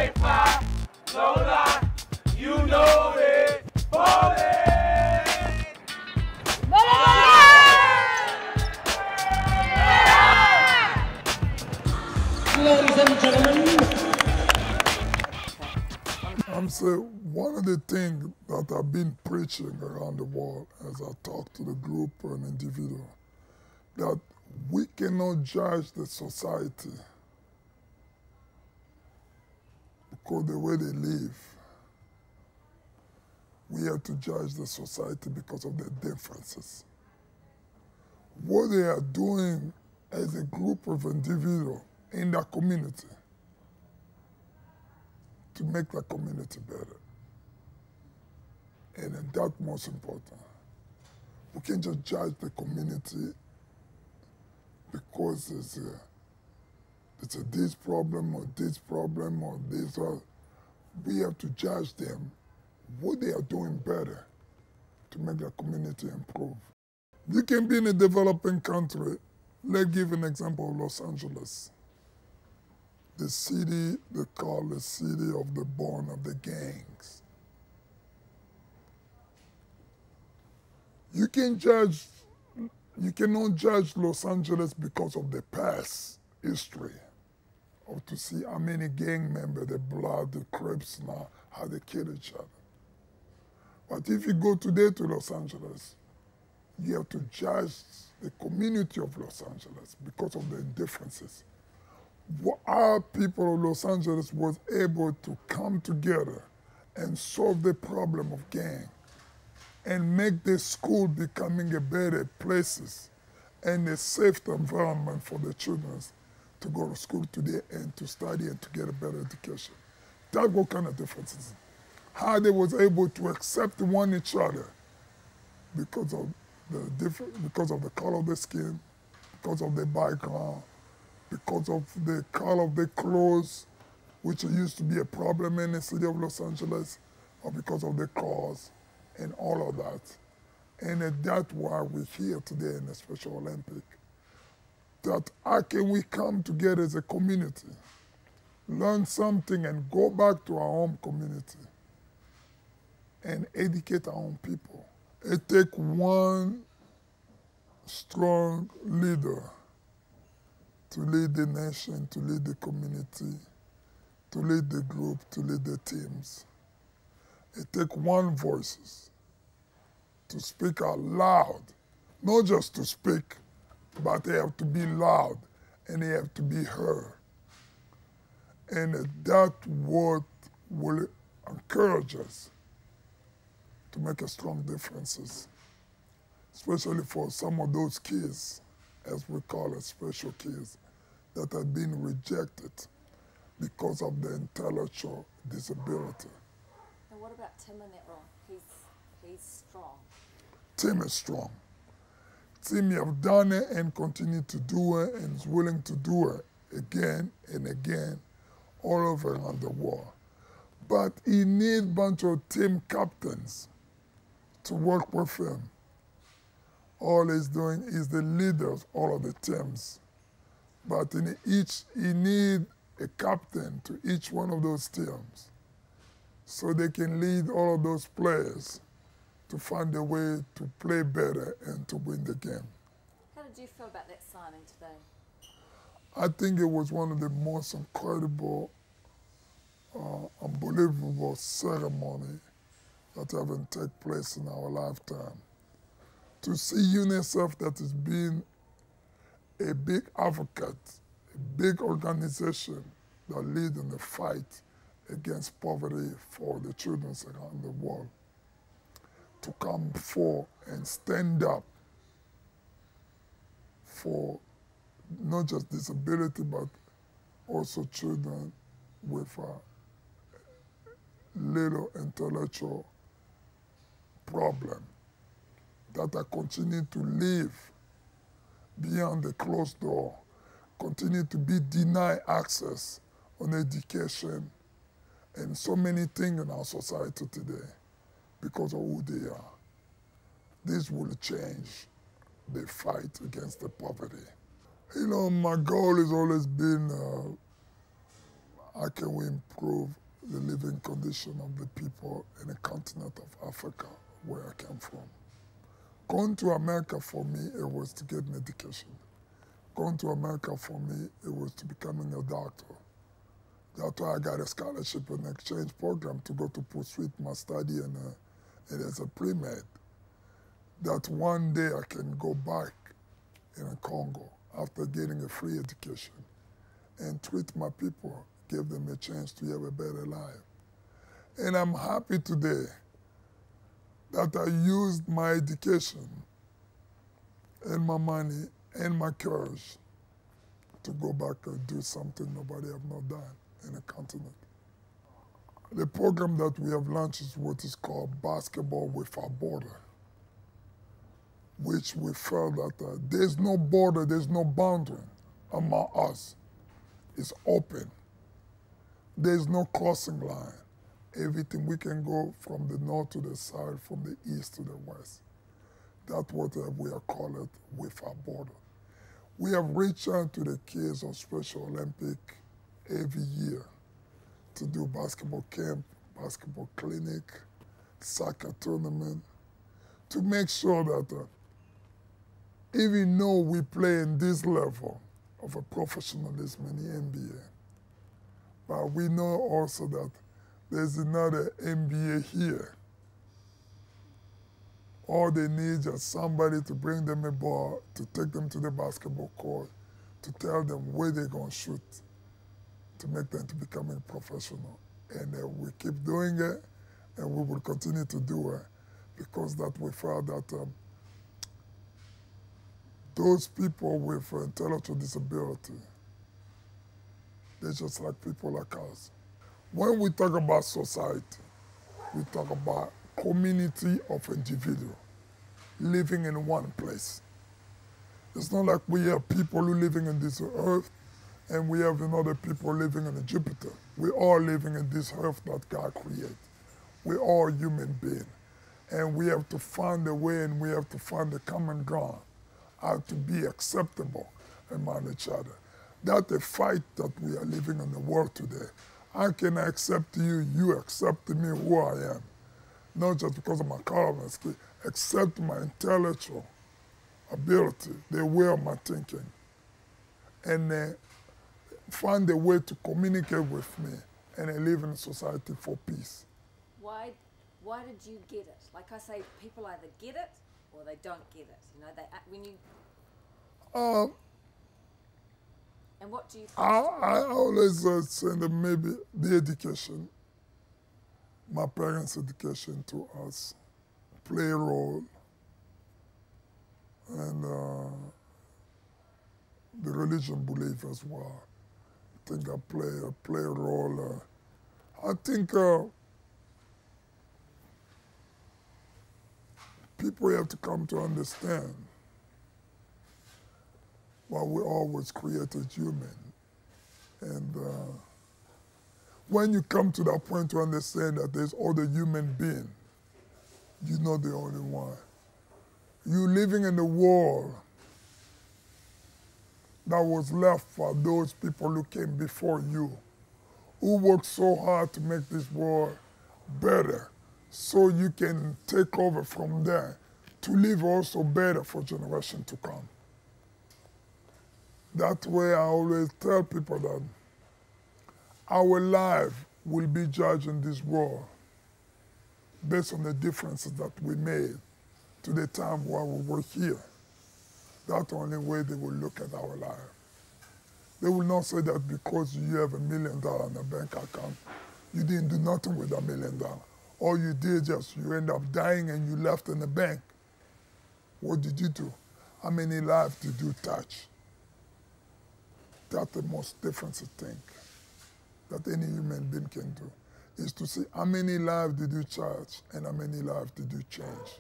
fly, no lie, you know it, falling. Ladies and gentlemen. I'm saying one of the things that I've been preaching around the world as I talk to the group and individual, that we cannot judge the society because the way they live. We have to judge the society because of their differences. What they are doing as a group of individuals in that community to make that community better. And that's most important. We can't just judge the community because it's a this problem or this problem or this. We have to judge them what they are doing better to make the community improve. You can be in a developing country. Let's give an example of Los Angeles. The city they call the city of the born of the gangs. You cannot judge Los Angeles because of the past history, or to see how many gang members, the Blood, the Crips now, how they kill each other. But if you go today to Los Angeles, you have to judge the community of Los Angeles because of the differences. Our people of Los Angeles was able to come together and solve the problem of gang and make the school becoming a better places and a safe environment for the children to go to school today and to study and to get a better education. That's what kind of differences. How they was able to accept one each other because of the color of the skin, because of the background, because of the color of the clothes, which used to be a problem in the city of Los Angeles, or because of the cars and all of that. And that's why we're here today in the Special Olympic. That how can we come together as a community, learn something and go back to our home community and educate our own people. It takes one strong leader to lead the nation, to lead the community, to lead the group, to lead the teams. It takes one voice to speak out loud, not just to speak, but they have to be loud and they have to be heard. And that what will encourage us to make a strong differences, especially for some of those kids, as we call it, special kids, that have been rejected because of their intellectual disability. And what about Tim in that role? He's strong. Tim is strong. Tim have done it and continue to do it and is willing to do it again and again all over around the world. But he needs a bunch of team captains to work with him. All he's doing is the leader of all of the teams. But he needs a captain to each one of those teams so they can lead all of those players to find a way to play better and to win the game. How did you feel about that signing today? I think it was one of the most incredible, unbelievable ceremony that haven't taken place in our lifetime. To see UNICEF that has been a big advocate, a big organization that leads in the fight against poverty for the children around the world, to come forward and stand up for not just disability, but also children with little intellectual problem that are continue to live beyond the closed door, continue to be denied access on education and so many things in our society today because of who they are. This will change the fight against the poverty. You know, my goal has always been, how can we improve the living condition of the people in the continent of Africa, where I came from. Going to America for me, it was to get medication. Going to America for me, it was to becoming a doctor. That's why I got a scholarship and exchange program to go to pursue my study as a pre-med. That one day I can go back in Congo after getting a free education and treat my people, give them a chance to have a better life. And I'm happy today that I used my education and my money and my courage to go back and do something nobody have not done in the continent. The program that we have launched is what is called Basketball Without Border, which we felt that there's no border, there's no boundary among us. It's open. There's no crossing line. Everything, we can go from the north to the south, from the east to the west. That's what we are calling Without Border. We have reached out to the kids on Special Olympic every year to do basketball camp, basketball clinic, soccer tournament, to make sure that even though we play in this level of a professionalism in the NBA, but we know also that there's another NBA here. All they need is somebody to bring them a ball, to take them to the basketball court, to tell them where they're going to shoot, to make them to becoming professional. And we keep doing it, and we will continue to do it, because that we found that those people with intellectual disability, they're just like people like us. When we talk about society, we talk about community of individuals living in one place. It's not like we have people who living in this earth and we have another people living in Jupiter. We're all living in this earth that God created. We're all human beings. And we have to find a way, and we have to find a common ground, how to be acceptable among each other. That's the fight that we are living in the world today. How can I accept you, you accept me who I am? Not just because of my color, accept my intellectual ability, the way of my thinking, and find a way to communicate with me and live in a society for peace. Why did you get it? Like I say, people either get it or they don't get it. You know, when you. And what do you think? I always say that maybe the education, my parents' education to us, play a role, and the religion belief as well. I think I play a role. I think people have to come to understand why we always created human. And when you come to that point to understand that there's other human being, you're not the only one. You're living in a world that was left for those people who came before you, who worked so hard to make this world better, so you can take over from there to live also better for generations to come. That's why I always tell people that our life will be judged in this world based on the differences that we made to the time while we were here. That's the only way they will look at our life. They will not say that because you have $1 million in a bank account, you didn't do nothing with $1 million. All you did just, you end up dying and you left in the bank. What did you do? How many lives did you touch? That's the most different thing that any human being can do, is to see how many lives did you touch and how many lives did you change.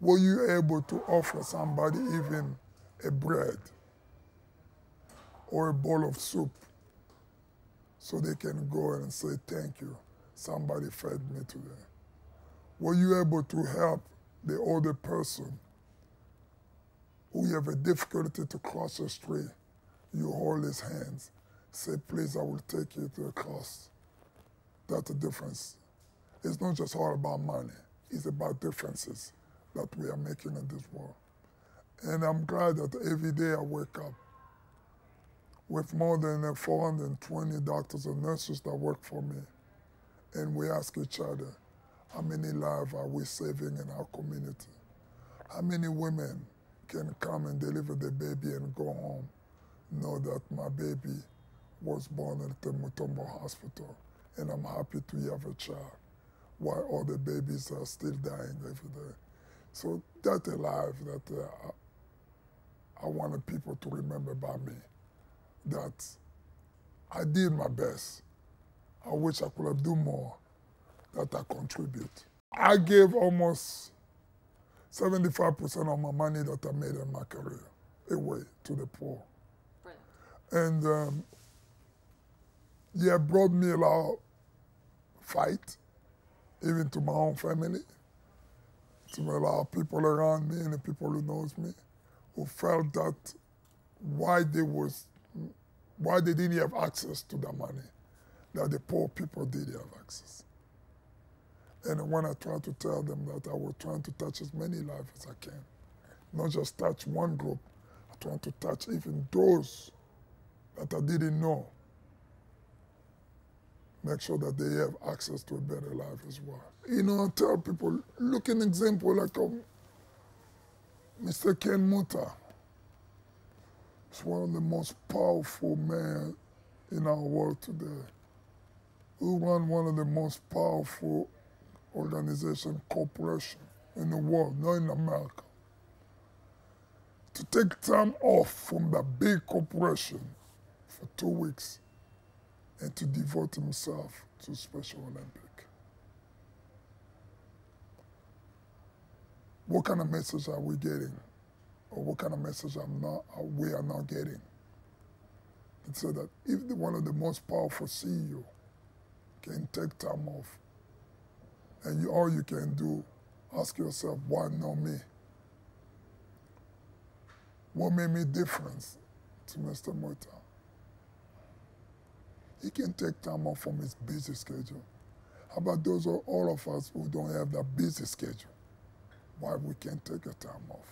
Were you able to offer somebody even a bread or a bowl of soup so they can go and say, thank you, somebody fed me today? Were you able to help the other person who have a difficulty to cross the street? You hold his hands, say, please, I will take you to the class. That's the difference. It's not just all about money. It's about differences that we are making in this world. And I'm glad that every day I wake up with more than 420 doctors and nurses that work for me. And we ask each other, how many lives are we saving in our community? How many women can come and deliver their baby and go home, know that my baby was born at the Mutombo hospital, and I'm happy to have a child, while other babies are still dying every day. So that's a life that I wanted people to remember about me, that I did my best. I wish I could have done more, that I contribute. I gave almost 75% of my money that I made in my career away to the poor. Brilliant. And yeah, it brought me a lot of fight, even to my own family, to a lot of people around me and the people who knows me, who felt that why they didn't have access to that money, that the poor people did have access. And when I tried to tell them that I was trying to touch as many lives as I can, not just touch one group, I tried to touch even those that I didn't know, make sure that they have access to a better life as well. You know, I tell people, look at an example like Mr. Ken Muta. He's one of the most powerful men in our world today, who run one of the most powerful organization, corporation in the world, not in America. To take time off from that big corporation for 2 weeks and to devote himself to Special Olympic. What kind of message are we getting? Or what kind of message we are not getting? It said that if one of the most powerful CEO can take time off, and all you can do, ask yourself, why not me? What made me different to Mr. Muta? He can take time off from his busy schedule. How about those all of us who don't have that busy schedule? Why we can't take a time off?